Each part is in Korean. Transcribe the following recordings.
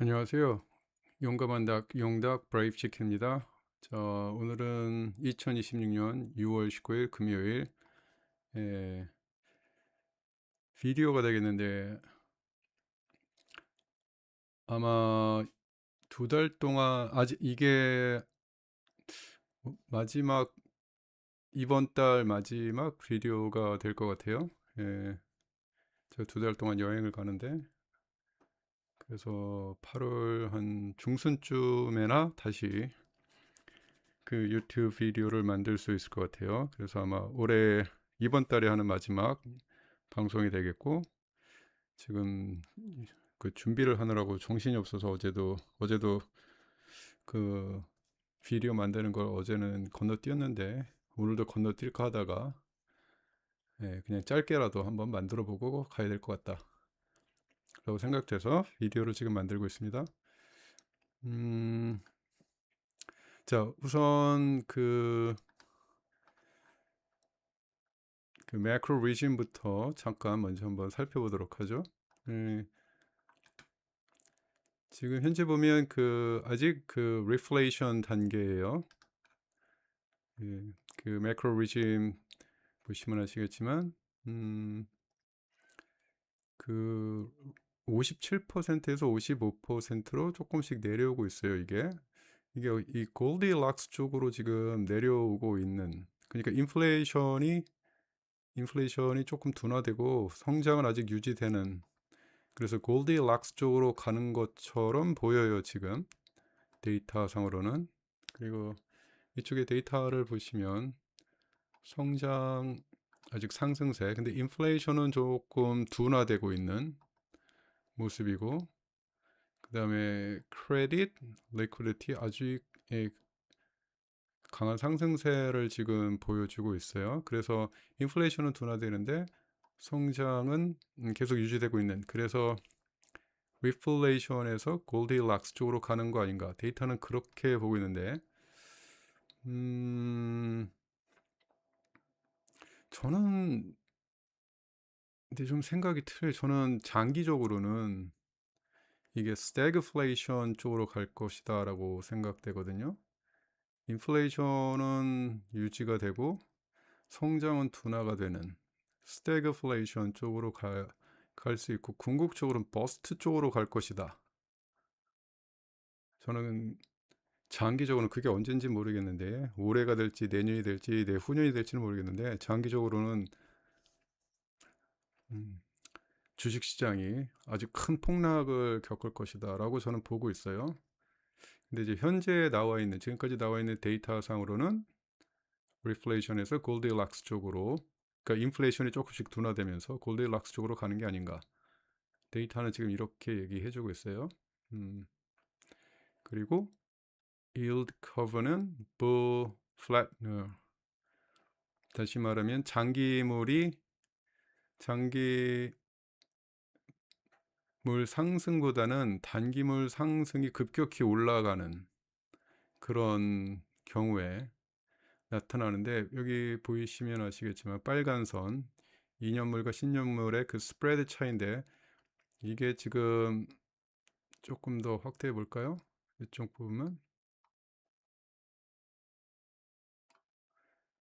안녕하세요. 용감한 닭, 용닭 브레이브 치킨입니다. 자, 오늘은 2026년 6월 19일 금요일 예, 비디오가 되겠는데 아마 2달 동안 아직 이게 마지막 이번 달 마지막 비디오가 될 것 같아요. 예, 제가 2달 동안 여행을 가는데 그래서 8월 한 중순쯤에나 다시 그 유튜브 비디오를 만들 수 있을 것 같아요. 그래서 아마 올해 이번 달에 하는 마지막 방송이 되겠고, 지금 그 준비를 하느라고 정신이 없어서 어제도 그 비디오 만드는 걸 어제는 건너뛰었는데 오늘도 건너뛸까 하다가 그냥 짧게라도 한번 만들어 보고 가야 될 것 같다 라고 생각돼서 비디오를 지금 만들고 있습니다. 음, 자, 우선 그 매크로 리즘부터 잠깐 먼저 한번 살펴보도록 하죠. 예, 지금 현재 보면 아직 그 리플레이션 단계예요. 예, 그 매크로 리즘 보시면 아시겠지만 음, 그 57%에서 55%로 조금씩 내려오고 있어요. 이게 이 골디락스 쪽으로 지금 내려오고 있는, 그러니까 인플레이션이 조금 둔화되고 성장은 아직 유지되는, 그래서 골디락스 쪽으로 가는 것처럼 보여요 지금 데이터상으로는. 그리고 이쪽에 데이터를 보시면 성장 아직 상승세, 근데 인플레이션은 조금 둔화되고 있는 모습이고, 그 다음에 크레딧, 리퀴디티 아주 강한 상승세를 지금 보여주고 있어요. 그래서 인플레이션은 둔화되는데 성장은 계속 유지되고 있는, 그래서 리플레이션에서 골디락스 쪽으로 가는 거 아닌가, 데이터는 그렇게 보고 있는데 저는 근데 좀 생각이 틀려요. 저는 장기적으로는 이게 스태그플레이션 쪽으로 갈 것이다 라고 생각되거든요. 인플레이션은 유지가 되고 성장은 둔화가 되는 스태그플레이션 쪽으로 갈 수 있고, 궁극적으로는 버스트 쪽으로 갈 것이다. 저는 장기적으로는 그게 언젠지 모르겠는데, 올해가 될지 내년이 될지 내후년이 될지는 모르겠는데, 장기적으로는 음, 주식시장이 아주 큰 폭락을 겪을 것이다 라고 저는 보고 있어요. 근데 이제 지금까지 나와 있는 데이터상으로는 리플레이션에서 골디락스 쪽으로, 그러니까 인플레이션이 조금씩 둔화되면서 골디락스 쪽으로 가는 게 아닌가. 데이터는 지금 이렇게 얘기해주고 있어요. 음, 그리고 yield curve는 bull flattener. 다시 말하면 장기물 상승보다는 단기물 상승이 급격히 올라가는 그런 경우에 나타나는데, 여기 보이시면 아시겠지만 빨간 선 2년물과 10년물의 그 스프레드 차이인데, 이게 지금 조금 더 확대해 볼까요? 이쪽 부분은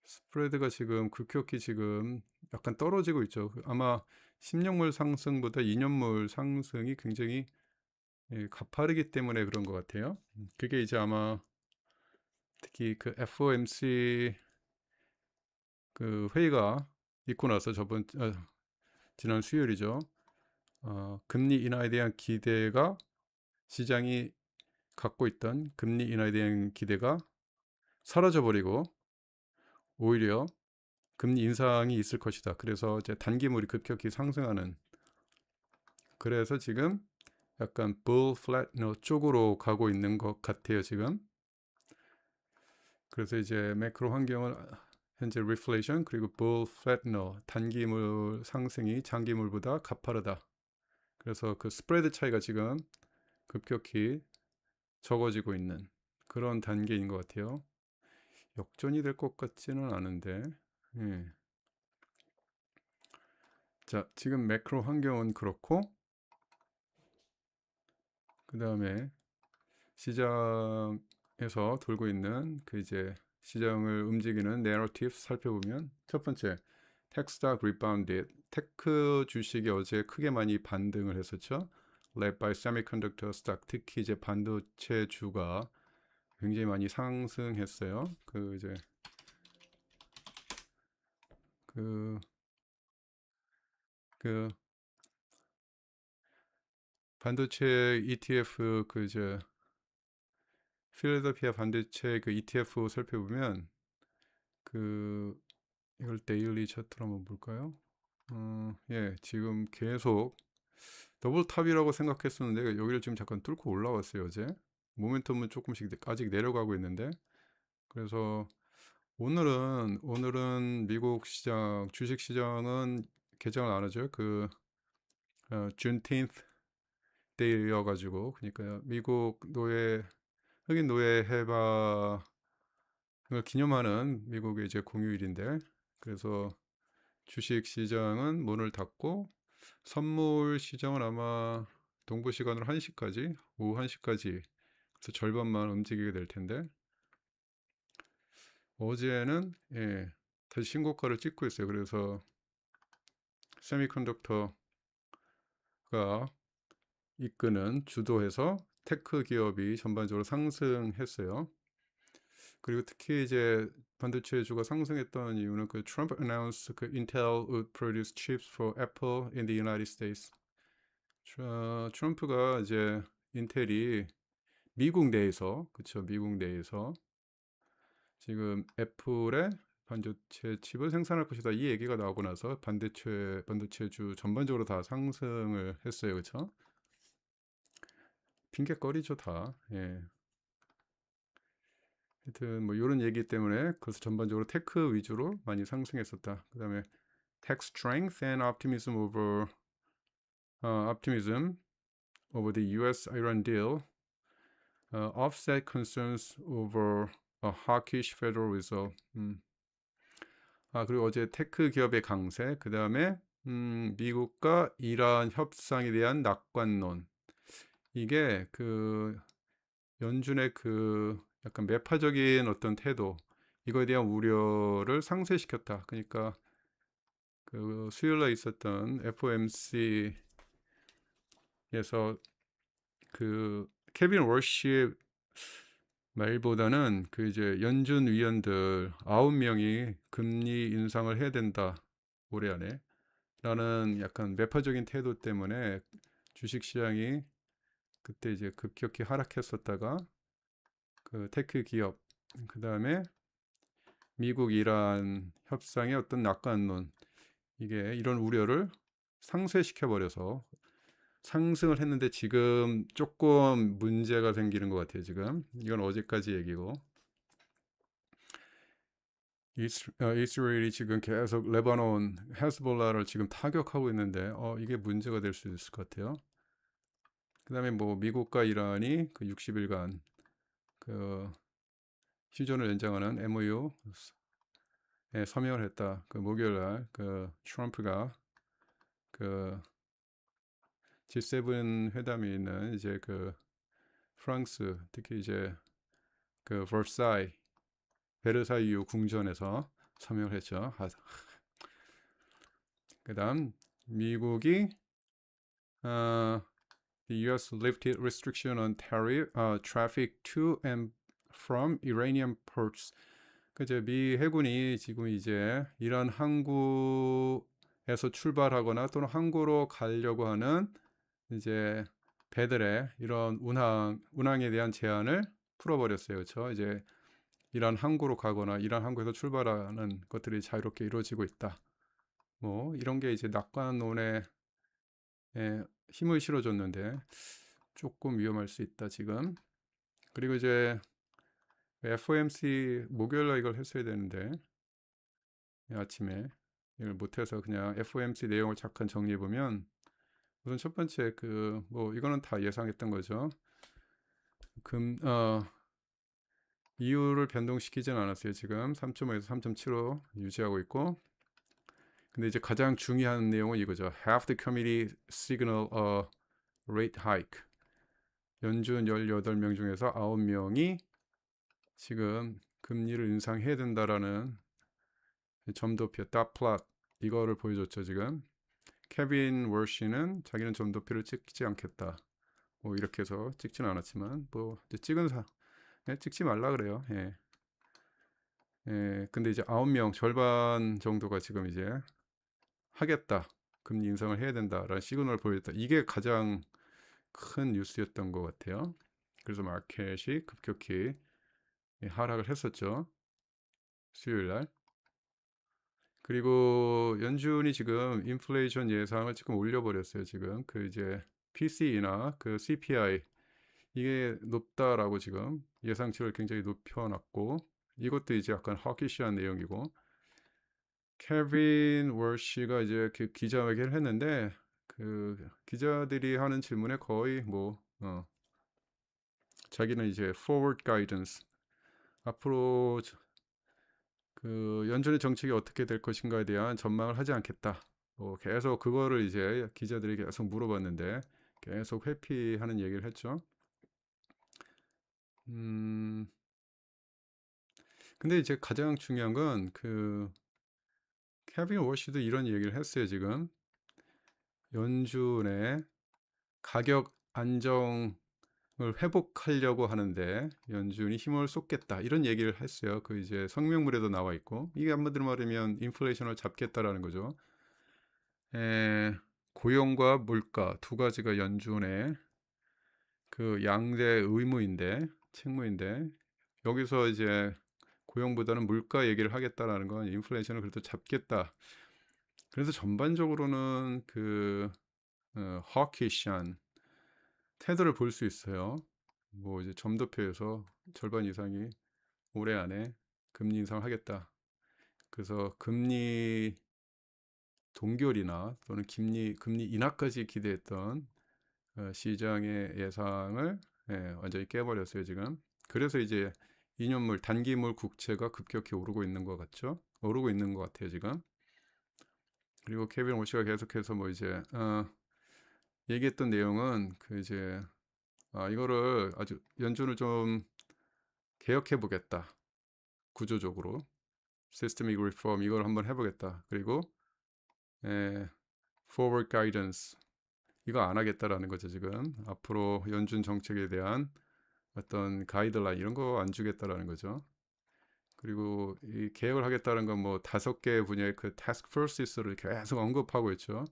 스프레드가 지금 급격히 지금 약간 떨어지고 있죠. 아마 10년물 상승보다 2년물 상승이 굉장히 가파르기 때문에 그런 것 같아요. 그게 이제 아마 특히 그 FOMC 그 회의가 있고 나서 지난 수요일이죠. 금리 인하에 대한 기대가, 시장이 갖고 있던 금리 인하에 대한 기대가 사라져버리고 오히려 금리 인상이 있을 것이다. 그래서 이제 단기물이 급격히 상승하는, 그래서 지금 약간 bull flattener 쪽으로 가고 있는 것 같아요 지금. 그래서 이제 매크로 환경은 현재 reflation 그리고 bull flattener, 단기물 상승이 장기물보다 가파르다. 그래서 그 스프레드 차이가 지금 급격히 적어지고 있는 그런 단계인 것 같아요. 역전이 될 것 같지는 않은데. 예. 자, 지금 매크로 환경은 그렇고, 그 다음에 시장에서 돌고 있는 그 이제 시장을 움직이는 내러티브 살펴보면 첫 번째 tech stock rebounded. 테크 주식이 어제 크게 많이 반등을 했었죠. led by semiconductor stock. 특히 이제 반도체 주가 굉장히 많이 상승했어요. 그 이제 그 반도체 ETF 그 이제 필라델피아 반도체 그 ETF 살펴보면 그 이걸 데일리 차트로 한번 볼까요? 예, 지금 계속 더블 탑이라고 생각했었는데 여기를 지금 잠깐 뚫고 올라왔어요, 어제. 모멘텀은 조금씩 아직 내려가고 있는데 그래서 오늘은 미국 시장 주식 시장은 개장을 안 하죠. 그 Juneteenth 데이여가지고 그러니까 미국 흑인 노예 해방을 기념하는 미국의 이제 공휴일인데 그래서 주식 시장은 문을 닫고 선물 시장은 아마 동부 시간으로 1시까지 오후 1시까지 그래서 절반만 움직이게 될 텐데 어제는 예, 다시 신고가를 찍고 있어요. 그래서 세미컨덕터가 이끄는 주도해서 테크 기업이 전반적으로 상승했어요. 그리고 특히 이제 반도체주가 상승했던 이유는 그 트럼프 announced 그 Intel would produce chips for Apple in the United States. 트럼프가 이제 인텔이 미국 내에서 그쵸 미국 내에서 지금 애플의 반도체 칩을 생산할 것이다 이 얘기가 나오고 나서 반도체주 전반적으로 다 상승을 했어요. 그쵸? 핑계거리죠 다. 예. 하여튼 뭐 이런 얘기 때문에 그래서 전반적으로 테크 위주로 많이 상승했었다. 그다음에 tech strength and optimism over the U.S.-Iran deal offset concerns over a hawkish Federal Reserve. 그리고 어제 테크 기업의 강세, 그 다음에 미국과 이란 협상에 대한 낙관론. 이게 그 연준의 그 약간 매파적인 어떤 태도, 이거에 대한 우려를 상쇄시켰다. 그러니까 그 수요일에 있었던 FOMC에서 그 케빈 월시의 말보다는 그 이제 연준 위원들 9명이 금리 인상을 해야 된다 올해 안에 라는 약간 매파적인 태도 때문에 주식시장이 그때 이제 급격히 하락했었다가 그 테크 기업 그 다음에 미국 이란 협상의 어떤 낙관론 이게 이런 우려를 상쇄시켜 버려서 상승을 했는데 지금 조금 문제가 생기는 것 같아요. 지금 이건 어제까지 얘기고 이스라엘이 지금 계속 레바논 헤즈볼라를 지금 타격하고 있는데 이게 문제가 될 수 있을 것 같아요. 그 다음에 뭐 미국과 이란이 그 60일간 그 휴전을 연장하는 MOU에 서명을 했다. 그 목요일 날그 트럼프가 그 G7 회담이 있는 이제 그 프랑스 특히 이제 그 베르사유 궁전에서 서명을 했죠. 그다음 미국이 the U.S. lifted restriction on traffic to and from Iranian ports. 그제 미 해군이 지금 이제 이란 항구에서 출발하거나 또는 항구로 가려고 하는 이제 배들의 이런 운항에 대한 제한을 풀어버렸어요. 그렇죠? 이제 이란 항구로 가거나 이란 항구에서 출발하는 것들이 자유롭게 이루어지고 있다. 뭐 이런 게 이제 낙관론에 힘을 실어줬는데 조금 위험할 수 있다 지금. 그리고 이제 FOMC 목요일날 이걸 했어야 되는데 아침에 이걸 못해서 그냥 FOMC 내용을 잠깐 정리해 보면 우선 첫 번째 그 뭐 이거는 다 예상했던 거죠. 이유를 변동시키진 않았어요. 지금 3.5에서 3.75 유지하고 있고 근데 이제 가장 중요한 내용은 이거죠. Have the committee signal a rate hike. 연준 18명 중에서 9명이 지금 금리를 인상해야 된다라는 점도표 닷플롯 이거를 보여줬죠. 지금 케빈 월시는 자기는 점도표를 찍지 않겠다. 뭐 이렇게 해서 찍지는 않았지만 뭐 이제 찍지 말라 그래요. 예. 예. 근데 이제 9명 절반 정도가 지금 이제 하겠다. 금리 인상을 해야 된다라는 시그널을 보였다. 이게 가장 큰 뉴스였던 것 같아요. 그래서 마켓이 급격히 하락을 했었죠. 수요일 날. 그리고 연준이 지금 인플레이션 예상을 지금 올려버렸어요. 지금 그 이제 PCE나 그 CPI 이게 높다라고 지금 예상치를 굉장히 높여놨고 이것도 이제 약간 허키시한 내용이고 케빈 월시가 이제 그 기자회견을 했는데 그 기자들이 하는 질문에 거의 뭐 자기는 이제 forward guidance 앞으로 그 연준의 정책이 어떻게 될 것인가에 대한 전망을 하지 않겠다. 계속 그거를 이제 기자들이 계속 물어봤는데 계속 회피하는 얘기를 했죠. 근데 이제 가장 중요한 건 그 케빈 워시도 이런 얘기를 했어요. 지금 연준의 가격 안정을 회복하려고 하는데 연준이 힘을 쏟겠다 이런 얘기를 했어요. 그 이제 성명물에도 나와 있고 이게 한마디로 말하면 인플레이션을 잡겠다라는 거죠. 고용과 물가 두 가지가 연준의 그 양대 의무인데 책무인데 여기서 이제 고용보다는 물가 얘기를 하겠다라는 건 인플레이션을 그래도 잡겠다. 그래서 전반적으로는 그 허키시한 태도를 볼 수 있어요. 뭐 이제 점도표에서 절반 이상이 올해 안에 금리 인상을 하겠다. 그래서 금리 동결이나 또는 금리 인하까지 기대했던 시장의 예상을 완전히 깨버렸어요 지금. 그래서 이제 2년물 단기물 국채가 급격히 오르고 있는 것 같죠? 오르고 있는 것 같아요 지금. 그리고 케빈 오시가 계속해서 뭐 이제 얘기했던 내용은 그 이제 이거를 아주 연준을 좀 개혁해 보겠다. 구조적으로 시스테믹 리폼 이걸 한번 해보겠다. 그리고 forward guidance 이거 안 하겠다라는 거죠 지금. 앞으로 연준 정책에 대한 어떤 가이드라인 이런 거 안 주겠다라는 거죠. 그리고 이 개혁을 하겠다는 건 뭐 5개 분야의 그 task forces를 계속 언급하고 있죠.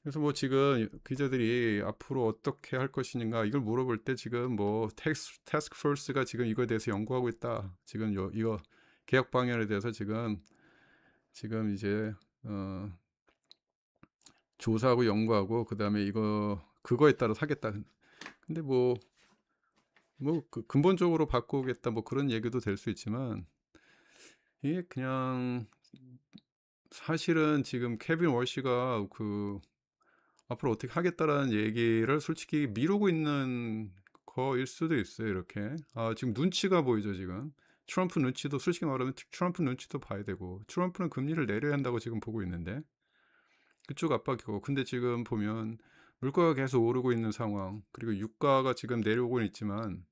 그래서 뭐 지금 기자들이 앞으로 어떻게 할 것인가 이걸 물어볼 때 지금 뭐 task force가 지금 이거에 대해서 연구하고 있다. 지금 이거 개혁 방향에 대해서 지금 이제 조사하고 연구하고 그다음에 그거에 따라 사겠다. 근데 그 근본적으로 바꾸겠다 뭐 그런 얘기도 될 수 있지만 이게 그냥 사실은 지금 케빈 월시가 그 앞으로 어떻게 하겠다라는 얘기를 솔직히 미루고 있는 거일 수도 있어요. 이렇게 지금 눈치가 보이죠 지금. 트럼프 눈치도 솔직히 말하면 트럼프 눈치도 봐야 되고 트럼프는 금리를 내려야 한다고 지금 보고 있는데 그쪽 압박이고 근데 지금 보면 물가가 계속 오르고 있는 상황 그리고 유가가 지금 내려오고 있지만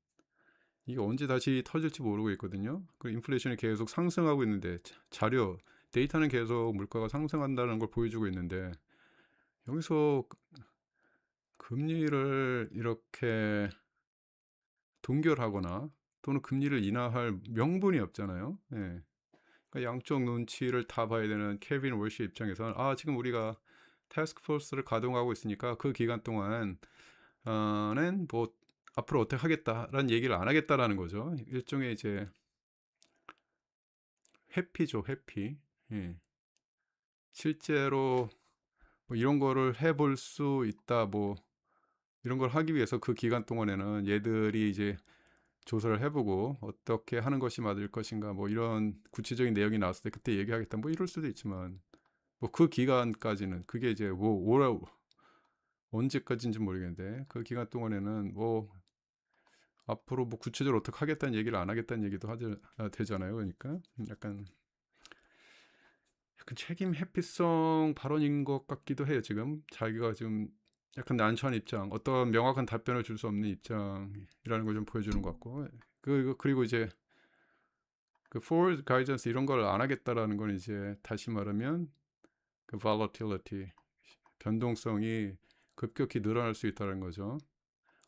이게 언제 다시 터질지 모르고 있거든요. 그 인플레이션이 계속 상승하고 있는데 데이터는 계속 물가가 상승한다는 걸 보여주고 있는데 여기서 금리를 이렇게 동결하거나 또는 금리를 인하할 명분이 없잖아요. 예. 그러니까 양쪽 눈치를 다 봐야 되는 케빈 월시 입장에서는 지금 우리가 태스크포스를 가동하고 있으니까 그 기간 동안 는 뭐 앞으로 어떻게 하겠다라는 얘기를 안 하겠다라는 거죠. 일종의 이제 회피죠, 회피. 예. 실제로 뭐 이런 거를 해볼 수 있다, 뭐 이런 걸 하기 위해서 그 기간 동안에는 얘들이 이제 조사를 해보고 어떻게 하는 것이 맞을 것인가, 뭐 이런 구체적인 내용이 나왔을 때 그때 얘기하겠다, 뭐 이럴 수도 있지만 뭐 그 기간까지는 그게 이제 언제까지인지 모르겠는데 그 기간 동안에는 뭐 앞으로 뭐 구체적으로 어떻게 하겠다는 얘기를 안 하겠다는 얘기도 되잖아요. 그러니까 약간 책임 회피성 발언인 것 같기도 해요. 지금 자기가 지금 약간 난처한 입장, 어떤 명확한 답변을 줄 수 없는 입장이라는 걸 좀 보여주는 것 같고, 그리고 이제 그 forward guidance 이런 걸 안 하겠다라는 건 이제 다시 말하면 그 volatility, 변동성이 급격히 늘어날 수 있다는 거죠.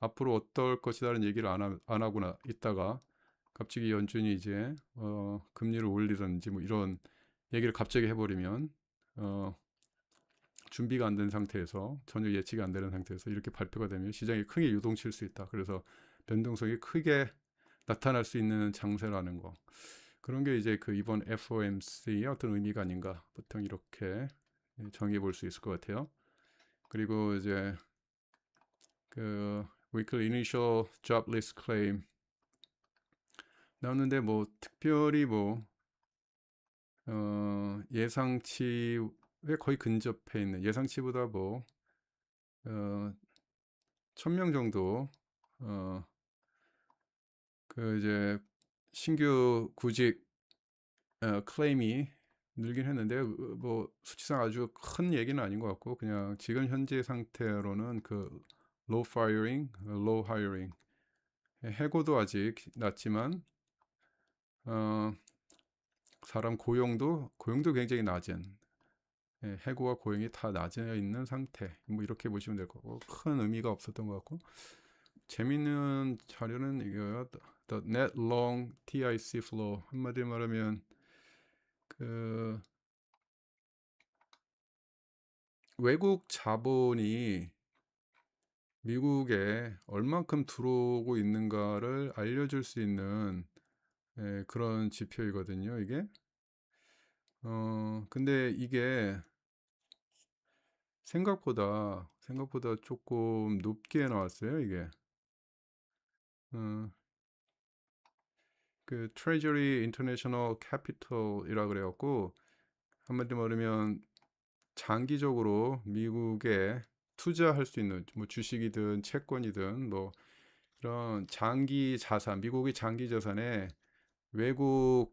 앞으로 어떨 것이다라는 얘기를 안 하거나 있다가 갑자기 연준이 이제 금리를 올리든지 뭐 이런 얘기를 갑자기 해버리면 준비가 안 된 상태에서 전혀 예측이 안 되는 상태에서 이렇게 발표가 되면 시장이 크게 유동칠 수 있다. 그래서 변동성이 크게 나타날 수 있는 장세라는 거. 그런 게 이제 그 이번 FOMC의 어떤 의미가 아닌가 보통 이렇게 정의해 볼 수 있을 것 같아요. 그리고 이제 그 weekly initial jobless claim 나오는데 뭐 특별히 뭐 예상치에 거의 근접해 있는 예상치보다 뭐 1000명 정도 그 이제 신규 구직 클레임이 늘긴 했는데 뭐 수치상 아주 큰 얘기는 아닌 것 같고 그냥 지금 현재 상태로는 그 low firing, low hiring 해고도 아직 낮지만 어, 사람 고용도 굉장히 낮은 해고와 고용이 다 낮아 있는 상태 뭐 이렇게 보시면 될 거고 큰 의미가 없었던 것 같고 재밌는 자료는 이거요. The net long TIC flow 한마디로 말하면 그 외국 자본이 미국에 얼만큼 들어오고 있는가를 알려줄 수 있는 그런 지표이거든요. 이게 근데 이게 생각보다 조금 높게 나왔어요. 이게 어, 그 Treasury International Capital이라 그래갖고 한마디로 말하면 장기적으로 미국에 투자할 수 있는 뭐 주식이든 채권이든 뭐 이런 장기 자산, 미국의 장기 자산에 외국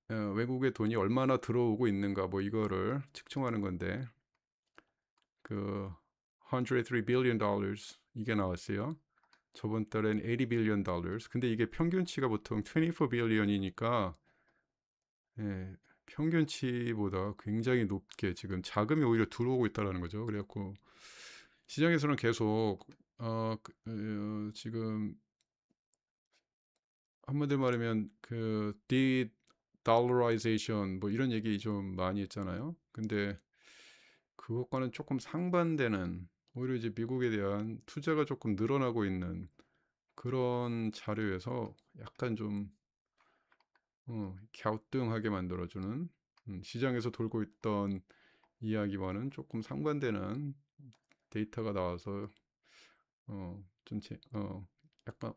외국의 돈이 얼마나 들어오고 있는가 뭐 이거를 측정하는 건데 그 103 billion dollars 이게 나왔어요. 저번 달엔 80 billion dollars. 근데 이게 평균치가 보통 24 billion이니까 예, 평균치보다 굉장히 높게 지금 자금이 오히려 들어오고 있다라는 거죠. 그래갖고 시장에서는 계속 지금 한마디로 말하면 그 de-dollarization 뭐 이런 얘기 좀 많이 했잖아요. 근데 그것과는 조금 상반되는 오히려 이제 미국에 대한 투자가 조금 늘어나고 있는 그런 자료에서 약간 좀 갸우뚱하게 만들어주는 시장에서 돌고 있던 이야기와는 조금 상반되는 데이터가 나와서 약간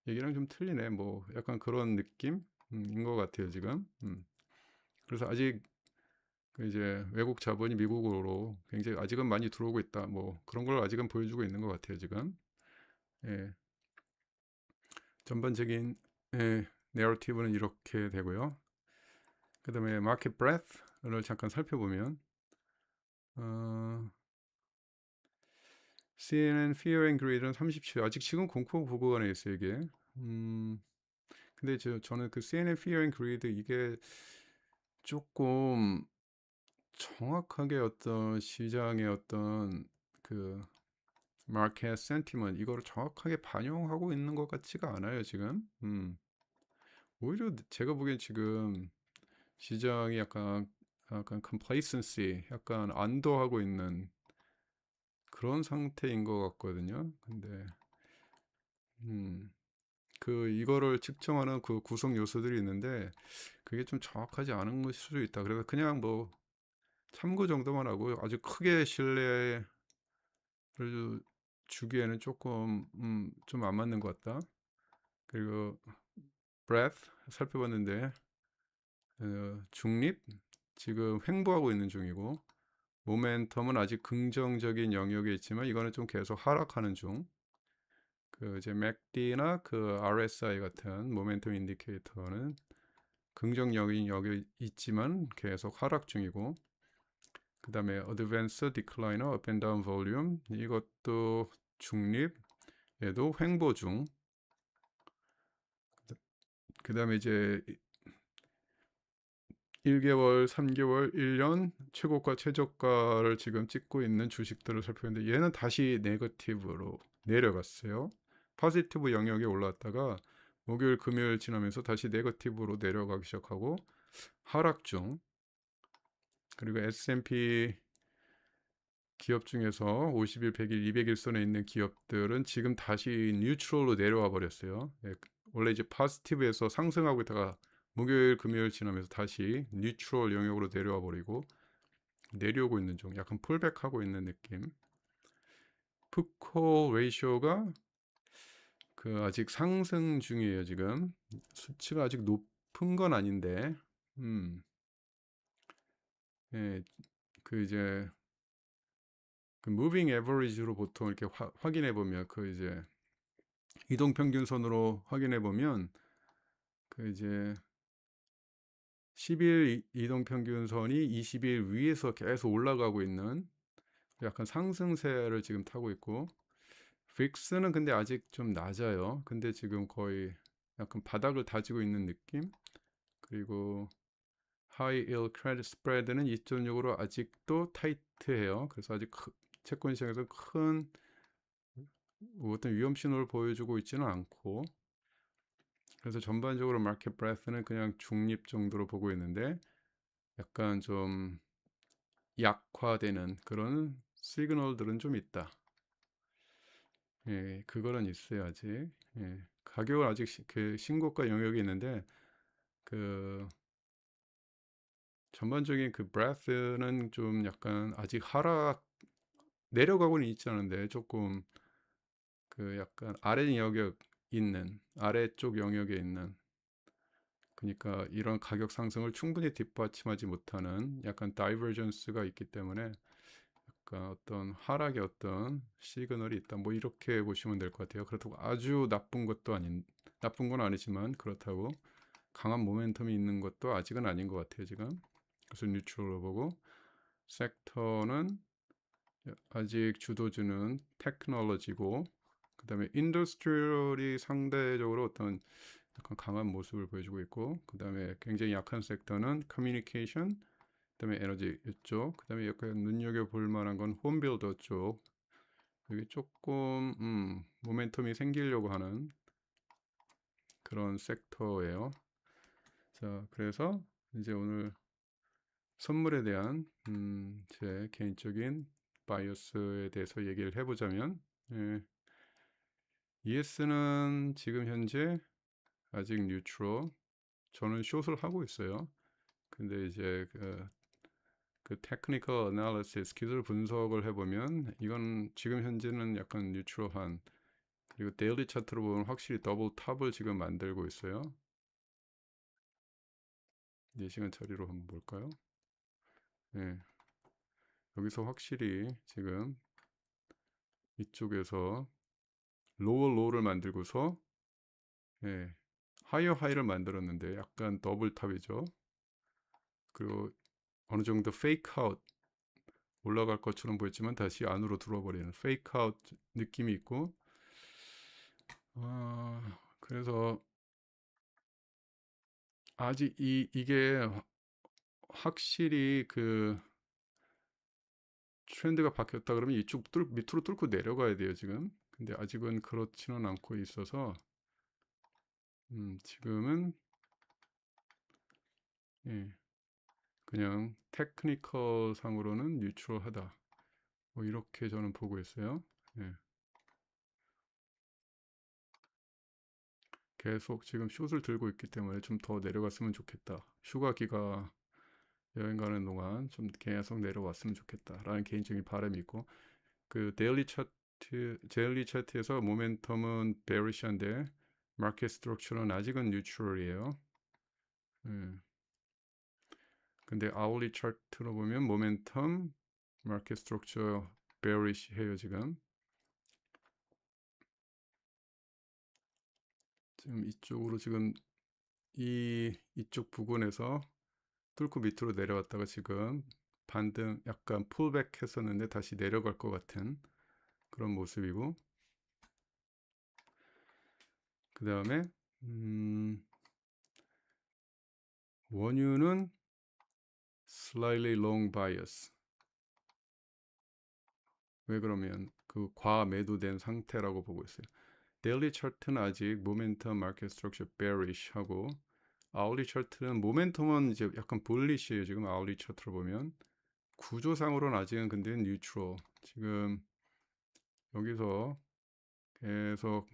얘기랑 좀 틀리네 뭐 약간 그런 느낌인 것 같아요 지금. 그래서 아직 그 이제 외국 자본이 미국으로 굉장히 아직은 많이 들어오고 있다 뭐 그런 걸 아직은 보여주고 있는 것 같아요 지금. 예, 전반적인 내러티브는 이렇게 되고요. 그 다음에 마켓 브레스를 잠깐 살펴보면 어, CNN Fear and Greed는 37 아직 지금 공포 보고관에 있어요 이게. 근데 저는 그 CNN Fear and Greed 이게 조금 정확하게 어떤 시장의 어떤 그 마켓 센티먼트 이거를 정확하게 반영하고 있는 것 같지가 않아요 지금. 오히려 제가 보기엔 지금 시장이 약간 complacency 약간 안도하고 있는 그런 상태인 것 같거든요. 근데 이거를 측정하는 그 구성 요소들이 있는데 그게 좀 정확하지 않은 것일 수도 있다. 그래서 그냥 뭐 참고 정도만 하고 아주 크게 신뢰를 주기에는 조금 좀 안 맞는 것 같다. 그리고 breadth 살펴봤는데 중립 지금 횡보하고 있는 중이고 모멘텀은 아직 긍정적인 영역에 있지만 이거는 좀 계속 하락하는 중. 그 이제 MACD나 그 RSI 같은 모멘텀 인디케이터는 긍정적인 영역에 있지만 계속 하락 중이고 그 다음에 Advanced Decliner Up and Down Volume, 이것도 중립, 얘도 횡보 중. 그 다음에 이제 1개월, 3개월, 1년 최고가 최저가를 지금 찍고 있는 주식들을 살펴보는데 얘는 다시 네거티브로 내려갔어요. 포지티브 영역에 올랐다가 목요일, 금요일 지나면서 다시 네거티브로 내려가기 시작하고 하락 중. 그리고 S&P 기업 중에서 50일, 100일, 200일 선에 있는 기업들은 지금 다시 뉴트럴로 내려와 버렸어요. 예, 원래 이제 포지티브에서 상승하고 있다가 목요일, 금요일 지나면서 다시 뉴트럴 영역으로 내려와 버리고 내려오고 있는 중, 약간 풀백하고 있는 느낌. 풋콜 레이쇼가 그 아직 상승 중이에요. 지금 수치가 아직 높은 건 아닌데, 예, 그 이제 그 무빙 에버리지로 보통 이렇게 확인해 보면 그 이제 이동 평균선으로 확인해 보면 그 이제 10일 이동 평균선이 20일 위에서 계속 올라가고 있는 약간 상승세를 지금 타고 있고, 빅스는 근데 아직 좀 낮아요. 근데 지금 거의 약간 바닥을 다지고 있는 느낌. 그리고 하이 일 크레딧 스프레드는 2.6으로 아직도 타이트해요. 그래서 아직 채권 시장에서 큰 어떤 위험 신호를 보여주고 있지는 않고, 그래서 전반적으로 마켓 브레스는 그냥 중립 정도로 보고 있는데 약간 좀 약화되는 그런 시그널들은 좀 있다. 예, 그거는 있어요 아직. 예, 가격은 아직 그 신고가 영역이 있는데 그 전반적인 그 브레스는 좀 약간 아직 하락 내려가고는 있지 않은데 조금 그 약간 아래 영역 있는 아래쪽 영역에 있는, 그러니까 이런 가격 상승을 충분히 뒷받침하지 못하는 약간 다이버전스가 있기 때문에 약간 어떤 하락의 어떤 시그널이 있다. 뭐 이렇게 보시면 될 것 같아요. 그렇다고 아주 나쁜 건 아니지만 그렇다고 강한 모멘텀이 있는 것도 아직은 아닌 것 같아요. 지금. 그래서 뉴트럴로 보고 섹터는 아직 주도주는 테크놀로지고, 그 다음에 인더스트리얼이 상대적으로 어떤 약간 강한 모습을 보여주고 있고, 그 다음에 굉장히 약한 섹터는 커뮤니케이션, 그 다음에 에너지 이쪽, 그 다음에 약간 눈여겨볼 만한 건 홈빌더 쪽. 여기 조금 모멘텀이 생기려고 하는 그런 섹터예요. 자, 그래서 이제 오늘 선물에 대한 제 개인적인 바이어스에 대해서 얘기를 해보자면, 예, ES는 지금 현재 아직 뉴트럴, 저는 숏을 하고 있어요. 근데 이제 그 테크니컬 애널리시스 기술 분석을 해보면 이건 지금 현재는 약간 뉴트럴한, 그리고 데일리 차트로 보면 확실히 더블 탑을 지금 만들고 있어요. 4시간 처리로 한번 볼까요? 네, 여기서 확실히 지금 이쪽에서 로어 로우를 만들고서 예, 하이어 하이를 만들었는데 약간 더블 탑이죠. 그리고 어느 정도 페이크 아웃 올라갈 것처럼 보였지만 다시 안으로 들어와 버리는 페이크 아웃 느낌이 있고, 그래서 아직 이게 확실히 그 트렌드가 바뀌었다 그러면 이쪽 밑으로 뚫고 내려가야 돼요 지금. 근데 아직은 그렇지는 않고 있어서 지금은 예, 그냥 테크니컬 상으로는 뉴트럴하다, 뭐 이렇게 저는 보고 있어요. 예. 계속 지금 숏을 들고 있기 때문에 좀 더 내려갔으면 좋겠다. 휴가기가 여행 가는 동안 좀 계속 내려왔으면 좋겠다라는 개인적인 바람이 있고, 그 데일리 차트에서 모멘텀은 베리시한데 마켓 스트럭처는 아직은 뉴트럴이에요. 예. 근데 아울리 차트로 보면 모멘텀 마켓 스트럭처 베리시해요 지금. 지금 이쪽으로 지금 이쪽 부근에서 뚫고 밑으로 내려왔다가 지금 반등 약간 풀백 했었는데 다시 내려갈 것 같은 그런 모습이고, 그 다음에 원유는 slightly long bias. 왜 그러면 그 과매도된 상태라고 보고 있어요. 데일리 차트는 아직 모멘텀 마켓 스트럭처 bearish 하고, 아울리 차트는 모멘텀은 이제 약간 bullish예요. 지금 아울리 차트로 보면 구조상으로는 아직은 근데 뉴트럴. 지금 여기서 계속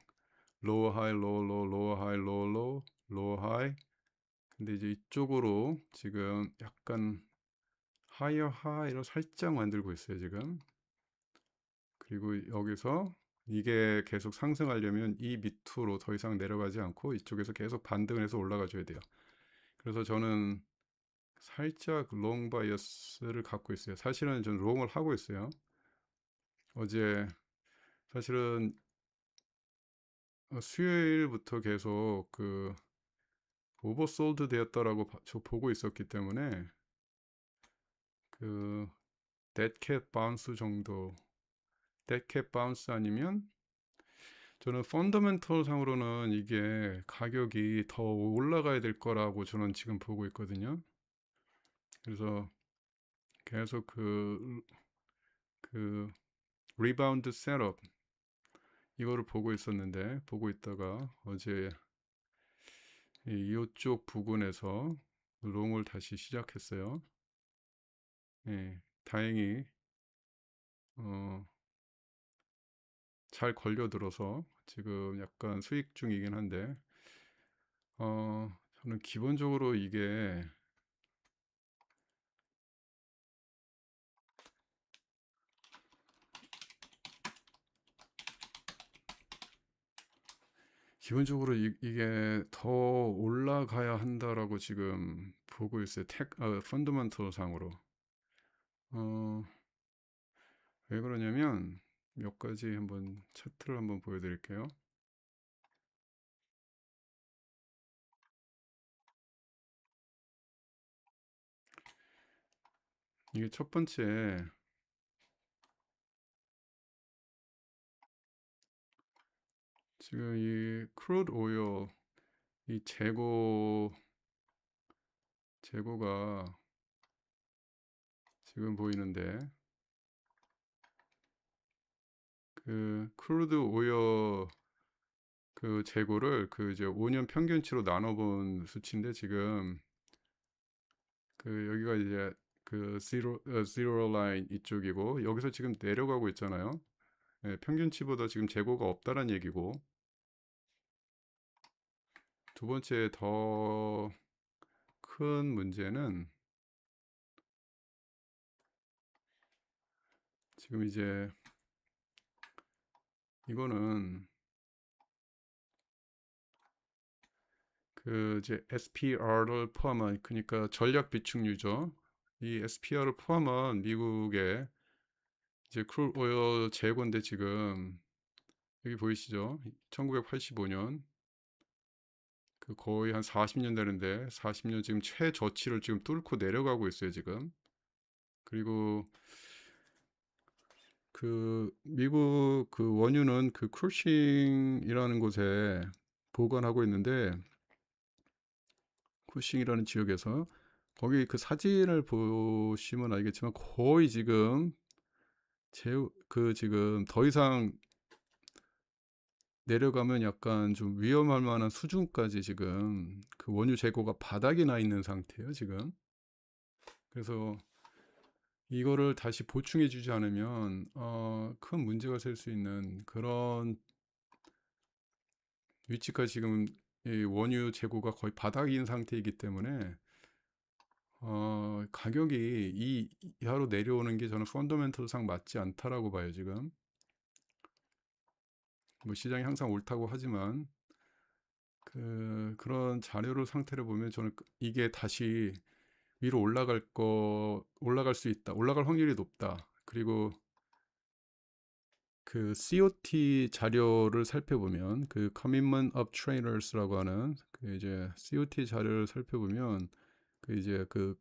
로어 하이 로어 로어 로어 하이 로어 로어 로어 하이, 근데 이제 이쪽으로 지금 약간 하이어 하이로 살짝 만들고 있어요 지금. 그리고 여기서 이게 계속 상승하려면 이 밑으로 더 이상 내려가지 않고 이쪽에서 계속 반등을 해서 올라가 줘야 돼요. 그래서 저는 살짝 롱 바이어스를 갖고 있어요. 사실은 전 롱을 하고 있어요. 어제 사실은 수요일부터 계속 그 오버솔드 되었다라고 저 보고 있었기 때문에 그 데드캣 바운스 정도, 데드캣 바운스 아니면 저는 펀더멘털 상으로는 이게 가격이 더 올라가야 될 거라고 저는 지금 보고 있거든요. 그래서 계속 그 리바운드 셋업 이거를 보고 있었는데, 보고 있다가 어제 이쪽 부근에서 롱을 다시 시작했어요. 예, 다행히 잘 걸려들어서 지금 약간 수익 중이긴 한데, 저는 기본적으로 이게 기본적으로 이게 더 올라가야 한다라고 지금 보고 있어요. 펀더멘털 상으로. 어, 왜 그러냐면 몇 가지 한번 차트를 한번 보여드릴게요. 이게 첫 번째, 지금 이 크루드 오일 이 재고가 지금 보이는데, 그 크루드 오일 그 재고를 그 이제 5년 평균치로 나눠본 수치인데, 지금 그 여기가 이제 그 지로 라인 이쪽이고, 여기서 지금 내려가고 있잖아요. 예, 평균치보다 지금 재고가 없다는 얘기고, 두 번째 더 큰 문제는 지금 이제 이거는 그 이제 SPR을 포함한, 그러니까 전략 비축유죠. 이 SPR을 포함한 미국의 이제 크루 오일 재고인데, 지금 여기 보이시죠? 1985년 그 거의 한 40년 되는데, 40년 지금 최저치를 지금 뚫고 내려가고 있어요 지금. 그리고 그 미국 그 원유는 그 쿠싱이라는 곳에 보관하고 있는데, 쿠싱이라는 지역에서 거기 그 사진을 보시면 알겠지만 거의 지금 그 지금 더 이상 내려가면 약간 좀 위험할 만한 수준까지 지금 그 원유 재고가 바닥이 나 있는 상태예요 지금. 그래서 이거를 다시 보충해 주지 않으면 큰 문제가 될 수 있는 그런 위치까지 지금 이 원유 재고가 거의 바닥인 상태이기 때문에 가격이 이 이하로 내려오는 게 저는 펀더멘털상 맞지 않다라고 봐요 지금. 뭐 시장이 항상 옳다고 하지만 그런 자료를 상태를 보면 저는 이게 다시 위로 올라갈 수 있다, 올라갈 확률이 높다. 그리고 그 COT 자료를 살펴보면, 그 Commitment of Trainers라고 하는 그 이제 COT 자료를 살펴보면 그 이제 그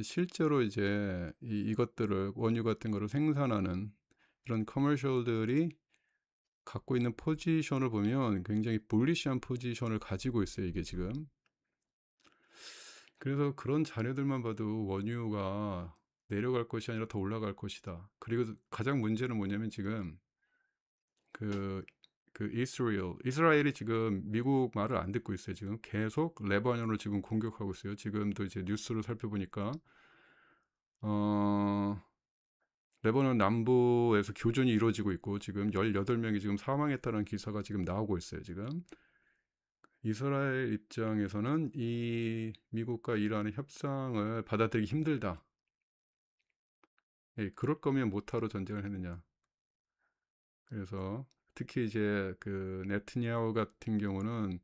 실제로 이제 이것들을 원유 같은 거를 생산하는 이런 커머셜들이 갖고 있는 포지션을 보면 굉장히 bullish한 포지션을 가지고 있어요, 이게 지금. 그래서 그런 자료들만 봐도 원유가 내려갈 것이 아니라 더 올라갈 것이다. 그리고 가장 문제는 뭐냐면 지금 그 이스라엘이 지금 미국 말을 안 듣고 있어요. 지금 계속 레바논을 지금 공격하고 있어요. 지금도 이제 뉴스를 살펴보니까 어 레바논 남부에서 교전이 이루어지고 있고 지금 18명이 지금 사망했다는 기사가 지금 나오고 있어요. 지금 이스라엘 입장에서는 이 미국과 이란의 협상을 받아들이기 힘들다. 그럴 거면 못하러 전쟁을 했느냐. 그래서 특히 이제 그 네트냐후 같은 경우는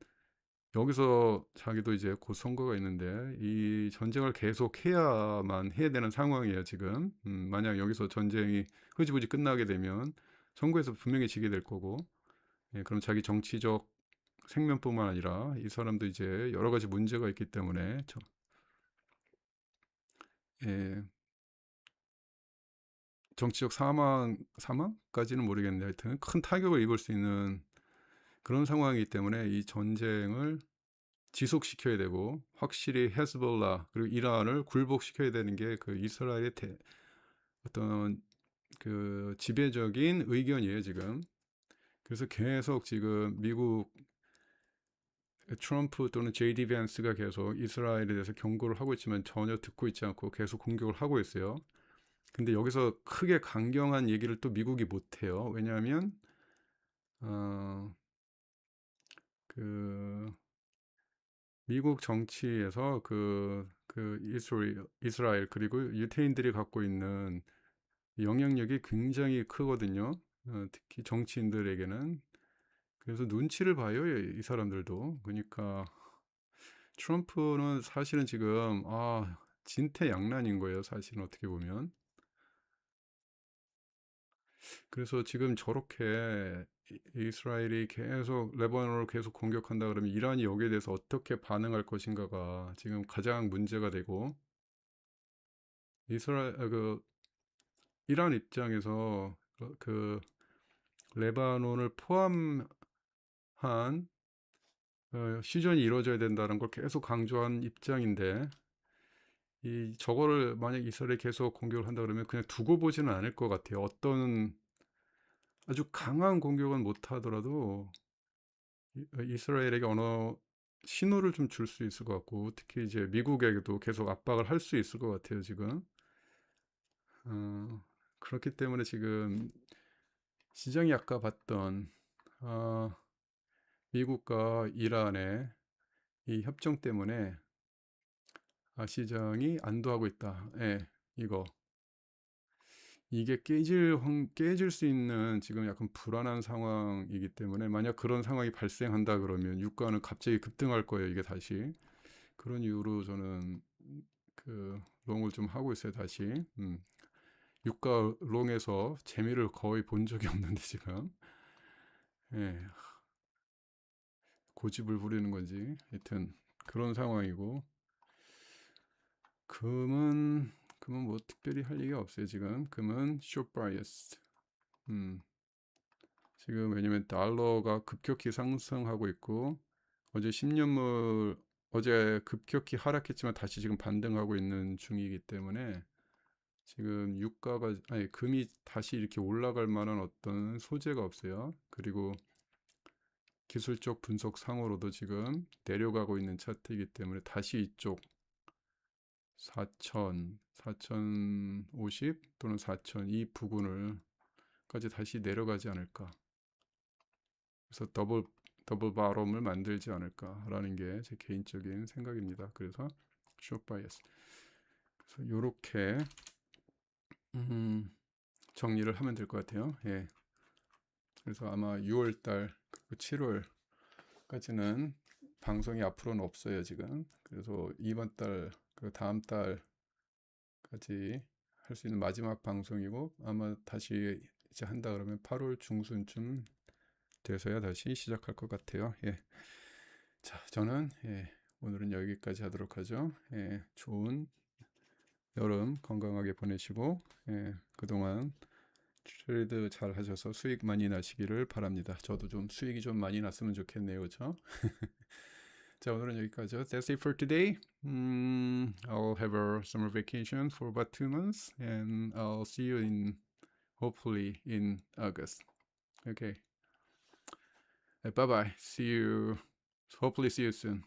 여기서 자기도 이제 곧 선거가 있는데 이 전쟁을 계속 해야만 해야 되는 상황이에요 지금. 만약 여기서 전쟁이 흐지부지 끝나게 되면 선거에서 분명히 지게 될 거고, 그럼 자기 정치적 생명뿐만 아니라 이 사람도 이제 여러 가지 문제가 있기 때문에 예, 정치적 사망까지는 모르겠는데 하여튼 큰 타격을 입을 수 있는 그런 상황이기 때문에 이 전쟁을 지속시켜야 되고 확실히 헤즈볼라 그리고 이란을 굴복시켜야 되는 게 그 이스라엘의 어떤 그 지배적인 의견이에요 지금. 그래서 계속 지금 미국 트럼프 또는 제이디 밴스가 계속 이스라엘에 대해서 경고를 하고 있지만 전혀 듣고 있지 않고 계속 공격을 하고 있어요. 근데 여기서 크게 강경한 얘기를 또 미국이 못해요. 왜냐하면 어, 그 미국 정치에서 이스라엘 그리고 유태인들이 갖고 있는 영향력이 굉장히 크거든요. 특히 정치인들에게는. 그래서 눈치를 봐요, 이 사람들도. 그러니까 트럼프는 사실은 지금 진퇴양난인 거예요, 사실은 어떻게 보면. 그래서 지금 저렇게 이스라엘이 계속 레바논을 계속 공격한다 그러면 이란이 여기에 대해서 어떻게 반응할 것인가가 지금 가장 문제가 되고, 이란 입장에서 레바논을 포함한 시전이 이루어져야 된다는 걸 계속 강조한 입장인데, 저거를 만약 이스라엘이 계속 공격을 한다 그러면 그냥 두고 보지는 않을 것 같아요. 어떤 아주 강한 공격은 못 하더라도 이스라엘에게 어느 신호를 좀 줄 수 있을 것 같고, 특히 이제 미국에게도 계속 압박을 할 수 있을 것 같아요, 지금. 그렇기 때문에 지금 시장이 아까 봤던 어, 미국과 이란의 이 협정 때문에 시장이 안도하고 있다. 예, 이게 깨질 수 있는 지금 약간 불안한 상황이기 때문에 만약 그런 상황이 발생한다 그러면 유가는 갑자기 급등할 거예요. 이게 다시. 그런 이유로 저는 롱을 좀 하고 있어요. 다시. 유가 롱에서 재미를 거의 본 적이 없는데 지금. 예, 고집을 부리는 건지 하여튼 그런 상황이고, 금은 뭐 특별히 할 얘기가 없어요. 지금 금은 숏 바이어스. 지금 왜냐면 달러가 급격히 상승하고 있고 어제 10년물 어제 급격히 하락했지만 다시 지금 반등하고 있는 중이기 때문에 지금 금이 다시 이렇게 올라갈 만한 어떤 소재가 없어요. 그리고 기술적 분석 상으로도 지금 내려가고 있는 차트이기 때문에 다시 이쪽 4050 또는 4000 이 부근을까지 다시 내려가지 않을까. 그래서 더블 바rom을 만들지 않을까라는 게 제 개인적인 생각입니다. 그래서 숏 바이어스. 그래서 이렇게 정리를 하면 될 것 같아요. 예. 그래서 아마 6월달 그리고 7월까지는 방송이 앞으로는 없어요 지금. 그래서 이번 달 그 다음 달까지 할 수 있는 마지막 방송이고, 아마 다시 이제 한다 그러면 8월 중순쯤 돼서야 다시 시작할 것 같아요. 예. 자, 저는 오늘은 여기까지 하도록 하죠. 좋은 여름 건강하게 보내시고 그동안 트레이드 잘 하셔서 수익 많이 나시기를 바랍니다. 저도 좀 수익이 좀 많이 났으면 좋겠네요. 그렇죠? 자, 오늘은 여기까지요. That's it for today. I'll have a summer vacation for about 2 months and I'll see you hopefully in August. Okay. Bye bye. Hopefully see you soon.